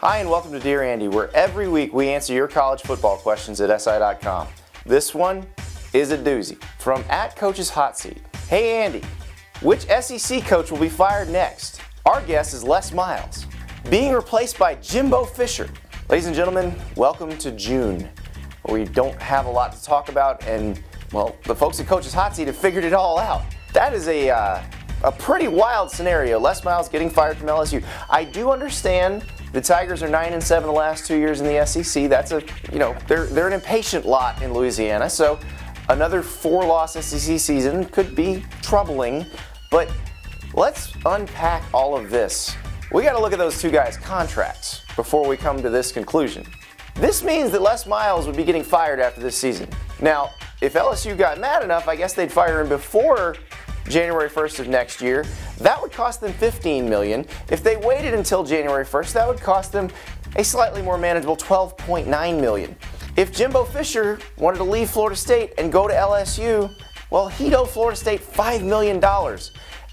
Hi and welcome to Dear Andy, where every week we answer your college football questions at SI.com. This one is a doozy from @CoachesHotSeat. Hey Andy, which SEC coach will be fired next? Our guess is Les Miles, being replaced by Jimbo Fisher. Ladies and gentlemen, welcome to June, where we don't have a lot to talk about, and well, the folks at Coach's Hot Seat have figured it all out. That is a pretty wild scenario. Les Miles getting fired from LSU. I do understand the Tigers are 9-7 the last 2 years in the SEC. That's they're an impatient lot in Louisiana. So another 4-loss SEC season could be troubling. But let's unpack all of this. We got to look at those two guys' contracts before we come to this conclusion. This means that Les Miles would be getting fired after this season. Now, if LSU got mad enough, I guess they'd fire him before January 1st of next year. That would cost them $15 million. If they waited until January 1st, that would cost them a slightly more manageable $12.9 million. If Jimbo Fisher wanted to leave Florida State and go to LSU, well, he'd owe Florida State $5 million,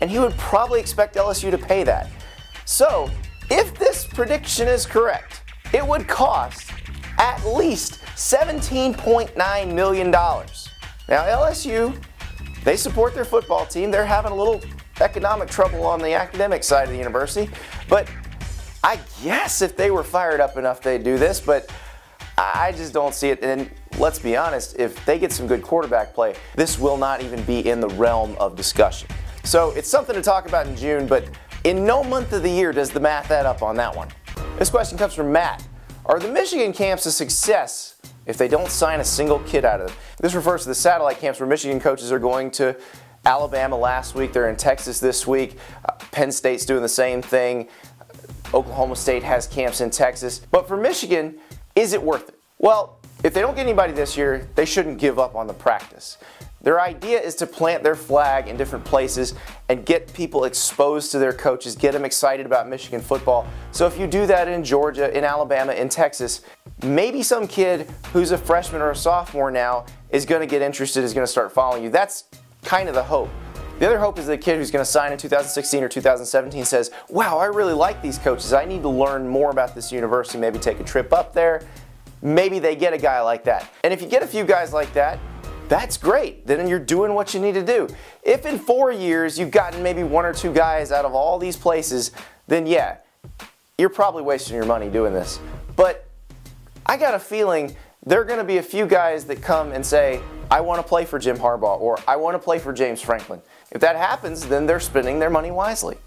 and he would probably expect LSU to pay that. So, if this prediction is correct, it would cost at least $17.9 million. Now, LSU, they support their football team. They're having a little economic trouble on the academic side of the university. But I guess if they were fired up enough, they'd do this. But I just don't see it. And let's be honest, if they get some good quarterback play, this will not even be in the realm of discussion. So it's something to talk about in June, but in no month of the year does the math add up on that one. This question comes from Matt. Are the Michigan camps a success if they don't sign a single kid out of them? This refers to the satellite camps where Michigan coaches are going to Alabama last week. They're in Texas this week. Penn State's doing the same thing. Oklahoma State has camps in Texas. But for Michigan, is it worth it? Well, if they don't get anybody this year, they shouldn't give up on the practice. Their idea is to plant their flag in different places and get people exposed to their coaches, get them excited about Michigan football. So if you do that in Georgia, in Alabama, in Texas, maybe some kid who's a freshman or a sophomore now is going to get interested, is going to start following you. That's kind of the hope. The other hope is the kid who's going to sign in 2016 or 2017 says, wow, I really like these coaches. I need to learn more about this university, maybe take a trip up there. Maybe they get a guy like that. And if you get a few guys like that, that's great. Then you're doing what you need to do. If in 4 years you've gotten maybe 1 or 2 guys out of all these places, then yeah, you're probably wasting your money doing this. But I got a feeling there are going to be a few guys that come and say, I want to play for Jim Harbaugh, or I want to play for James Franklin. If that happens, then they're spending their money wisely.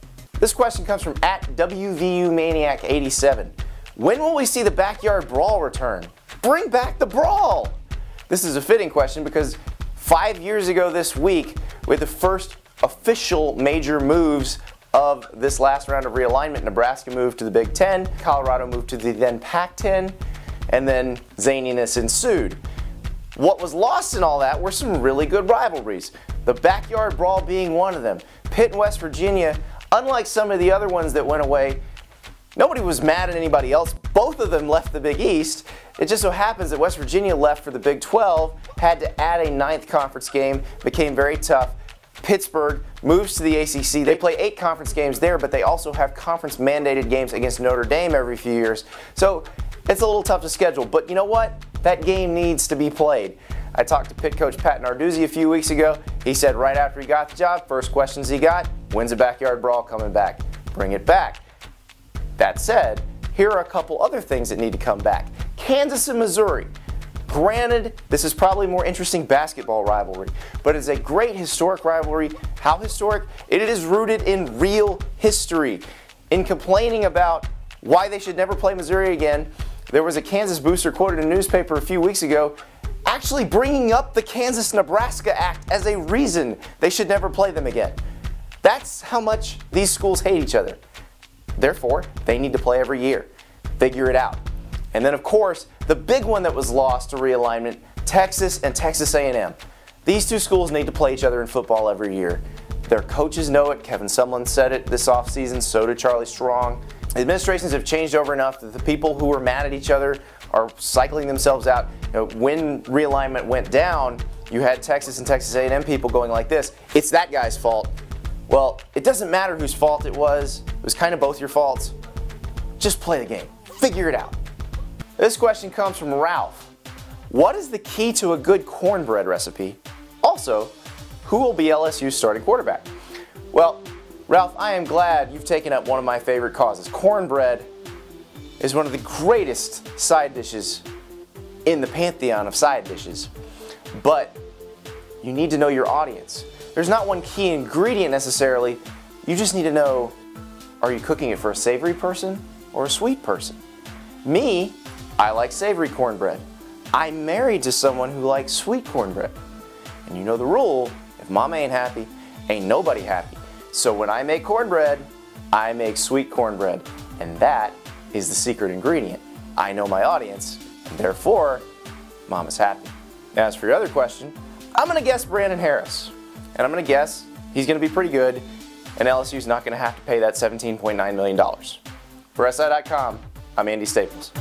This question comes from @WVUManiac87. When will we see the backyard brawl return? Bring back the brawl! This is a fitting question because 5 years ago this week, with the first official major moves of this last round of realignment, Nebraska moved to the Big Ten, Colorado moved to the then Pac-10, and then zaniness ensued. What was lost in all that were some really good rivalries. The backyard brawl being one of them. Pitt and West Virginia, unlike some of the other ones that went away, nobody was mad at anybody else. Both of them left the Big East. It just so happens that West Virginia left for the Big 12, had to add a 9th conference game, became very tough. Pittsburgh moves to the ACC. They play 8 conference games there, but they also have conference-mandated games against Notre Dame every few years. So it's a little tough to schedule, but you know what? That game needs to be played. I talked to Pitt coach Pat Narduzzi a few weeks ago. He said right after he got the job, first questions he got, when's the backyard brawl coming back? Bring it back. That said, here are a couple other things that need to come back. Kansas and Missouri. Granted, this is probably a more interesting basketball rivalry, but it's a great historic rivalry. How historic? It is rooted in real history. In complaining about why they should never play Missouri again, there was a Kansas booster quoted in a newspaper a few weeks ago actually bringing up the Kansas-Nebraska Act as a reason they should never play them again. That's how much these schools hate each other. Therefore, they need to play every year. Figure it out. And then, of course, the big one that was lost to realignment, Texas and Texas A&M. These two schools need to play each other in football every year. Their coaches know it. Kevin Sumlin said it this offseason. So did Charlie Strong. Administrations have changed over enough that the people who were mad at each other are cycling themselves out. When realignment went down, you had Texas and Texas A&M people going like this, it's that guy's fault. Well, it doesn't matter whose fault it was kind of both your faults. Just play the game. figure it out. This question comes from Ralph. What is the key to a good cornbread recipe? Also, who will be LSU's starting quarterback? Well, Ralph, I am glad you've taken up one of my favorite causes. Cornbread is one of the greatest side dishes in the pantheon of side dishes, but you need to know your audience. There's not one key ingredient necessarily. You just need to know, are you cooking it for a savory person or a sweet person? Me, I like savory cornbread. I'm married to someone who likes sweet cornbread. And you know the rule, if mama ain't happy, ain't nobody happy. So when I make cornbread, I make sweet cornbread. And that is the secret ingredient. I know my audience, and therefore, mama's happy. As for your other question, I'm gonna guess Brandon Harris. And I'm gonna guess he's gonna be pretty good, and LSU's not gonna have to pay that $17.9 million. For SI.com, I'm Andy Staples.